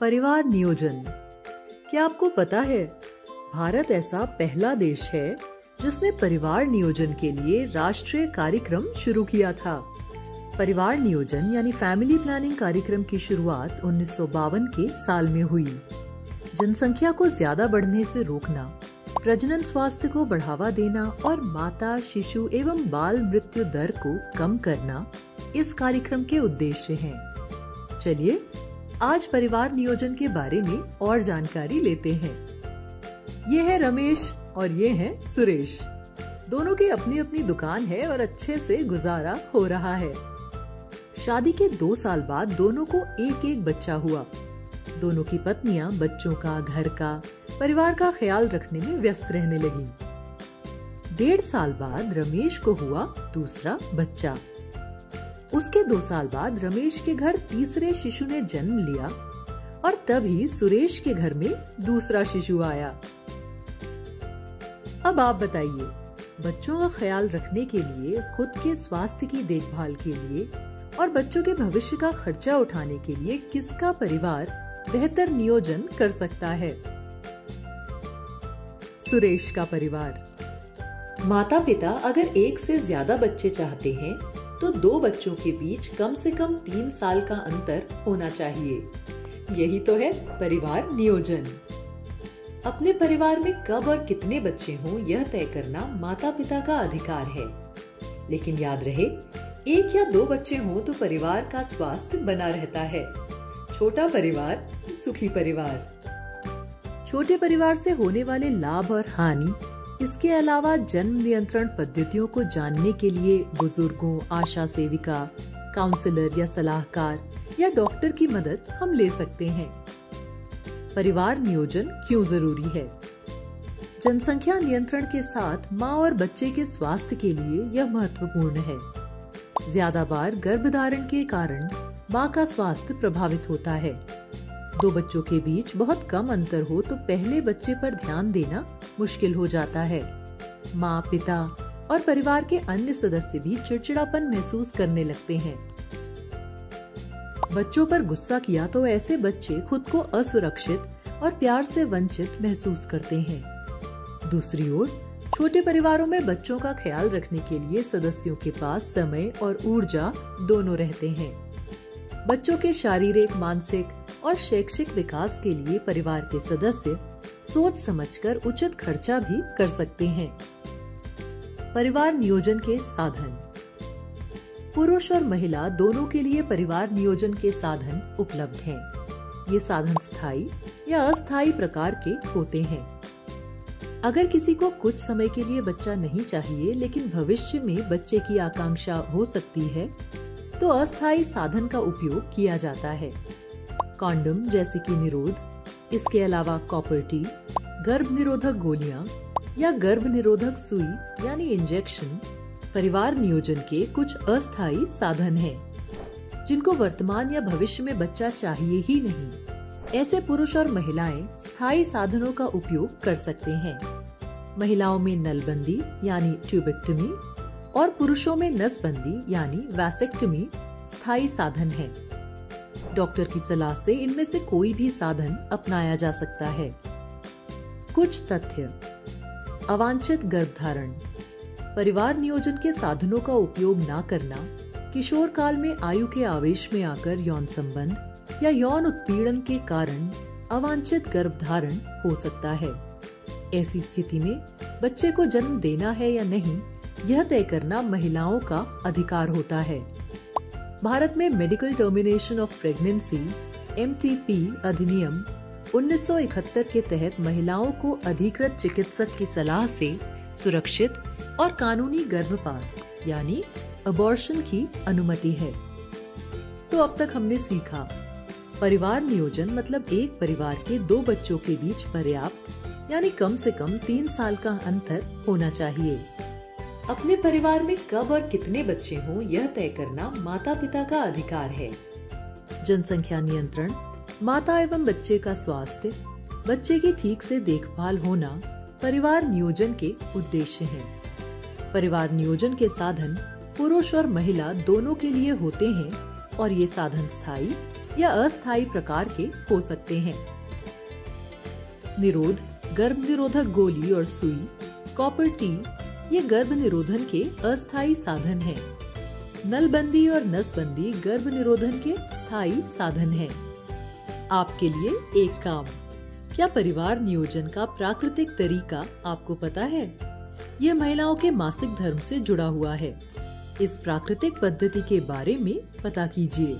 परिवार नियोजन। क्या आपको पता है, भारत ऐसा पहला देश है जिसने परिवार नियोजन के लिए राष्ट्रीय कार्यक्रम शुरू किया था। परिवार नियोजन यानी फैमिली प्लानिंग कार्यक्रम की शुरुआत 1952 के साल में हुई। जनसंख्या को ज्यादा बढ़ने से रोकना, प्रजनन स्वास्थ्य को बढ़ावा देना और माता, शिशु एवं बाल मृत्यु दर को कम करना इस कार्यक्रम के उद्देश्य हैं। चलिए आज परिवार नियोजन के बारे में और जानकारी लेते हैं। ये है रमेश और ये है सुरेश। दोनों की अपनी अपनी दुकान है और अच्छे से गुजारा हो रहा है। शादी के 2 साल बाद दोनों को एक एक बच्चा हुआ। दोनों की पत्नियां बच्चों का, घर का, परिवार का ख्याल रखने में व्यस्त रहने लगी। 1.5 साल बाद रमेश को हुआ दूसरा बच्चा। उसके 2 साल बाद रमेश के घर तीसरे शिशु ने जन्म लिया और तभी सुरेश के घर में दूसरा शिशु आया। अब आप बताइए, बच्चों का ख्याल रखने के लिए, खुद के स्वास्थ्य की देखभाल के लिए और बच्चों के भविष्य का खर्चा उठाने के लिए किसका परिवार बेहतर नियोजन कर सकता है? सुरेश का परिवार। माता पिता अगर एक से ज्यादा बच्चे चाहते हैं तो 2 बच्चों के बीच कम से कम 3 साल का अंतर होना चाहिए। यही तो है परिवार नियोजन। अपने परिवार में कब और कितने बच्चे हों यह तय करना माता पिता का अधिकार है। लेकिन याद रहे, 1 या 2 बच्चे हों तो परिवार का स्वास्थ्य बना रहता है। छोटा परिवार सुखी परिवार। छोटे परिवार से होने वाले लाभ और हानि, इसके अलावा जन्म नियंत्रण पद्धतियों को जानने के लिए बुजुर्गों, आशा सेविका, काउंसलर या सलाहकार या डॉक्टर की मदद हम ले सकते हैं। परिवार नियोजन क्यों जरूरी है? जनसंख्या नियंत्रण के साथ माँ और बच्चे के स्वास्थ्य के लिए यह महत्वपूर्ण है। ज्यादा बार गर्भधारण के कारण माँ का स्वास्थ्य प्रभावित होता है। 2 बच्चों के बीच बहुत कम अंतर हो तो पहले बच्चे पर ध्यान देना मुश्किल हो जाता है। माँ, पिता और परिवार के अन्य सदस्य भी चिड़चिड़ापन महसूस करने लगते हैं। बच्चों पर गुस्सा किया तो ऐसे बच्चे खुद को असुरक्षित और प्यार से वंचित महसूस करते हैं। दूसरी ओर, छोटे परिवारों में बच्चों का ख्याल रखने के लिए सदस्यों के पास समय और ऊर्जा दोनों रहते हैं। बच्चों के शारीरिक, मानसिक और शैक्षिक विकास के लिए परिवार के सदस्य सोच समझकर उचित खर्चा भी कर सकते हैं। परिवार नियोजन के साधन। पुरुष और महिला दोनों के लिए परिवार नियोजन के साधन उपलब्ध हैं। ये साधन स्थायी या अस्थायी प्रकार के होते हैं। अगर किसी को कुछ समय के लिए बच्चा नहीं चाहिए लेकिन भविष्य में बच्चे की आकांक्षा हो सकती है तो अस्थायी साधन का उपयोग किया जाता है। कॉन्डम जैसे कि निरोध, इसके अलावा कॉपर टी, गर्भ निरोधक गोलियां या गर्भ निरोधक सुई यानी इंजेक्शन परिवार नियोजन के कुछ अस्थायी साधन हैं, जिनको वर्तमान या भविष्य में बच्चा चाहिए ही नहीं। ऐसे पुरुष और महिलाएं स्थायी साधनों का उपयोग कर सकते हैं। महिलाओं में नलबंदी यानी ट्यूबेक्टमी और पुरुषों में नसबंदी यानी वैसेक्टमी स्थायी साधन है। डॉक्टर की सलाह से इनमें से कोई भी साधन अपनाया जा सकता है। कुछ तथ्य। अवांछित गर्भधारण। परिवार नियोजन के साधनों का उपयोग न करना किशोर काल में आयु के आवेश में आकर यौन संबंध या यौन उत्पीड़न के कारण अवांछित गर्भधारण हो सकता है। ऐसी स्थिति में बच्चे को जन्म देना है या नहीं यह तय करना महिलाओं का अधिकार होता है। भारत में medical termination of pregnancy (MTP) अधिनियम 1971 के तहत महिलाओं को अधिकृत चिकित्सक की सलाह से सुरक्षित और कानूनी गर्भपात यानी अबॉर्शन की अनुमति है। तो अब तक हमने सीखा, परिवार नियोजन मतलब एक परिवार के 2 बच्चों के बीच पर्याप्त यानी कम से कम 3 साल का अंतर होना चाहिए। अपने परिवार में कब और कितने बच्चे हों यह तय करना माता पिता का अधिकार है। जनसंख्या नियंत्रण, माता एवं बच्चे का स्वास्थ्य, बच्चे की ठीक से देखभाल होना परिवार नियोजन के उद्देश्य हैं। परिवार नियोजन के साधन पुरुष और महिला दोनों के लिए होते हैं और ये साधन स्थायी या अस्थायी प्रकार के हो सकते हैं। निरोध, गर्भ निरोधक गोली और सुई, कॉपर टी ये गर्भ निरोधन के अस्थायी साधन हैं। नलबंदी और नसबंदी गर्भ निरोधन के स्थायी साधन हैं। आपके लिए एक काम, क्या परिवार नियोजन का प्राकृतिक तरीका आपको पता है? यह महिलाओं के मासिक धर्म से जुड़ा हुआ है। इस प्राकृतिक पद्धति के बारे में पता कीजिए।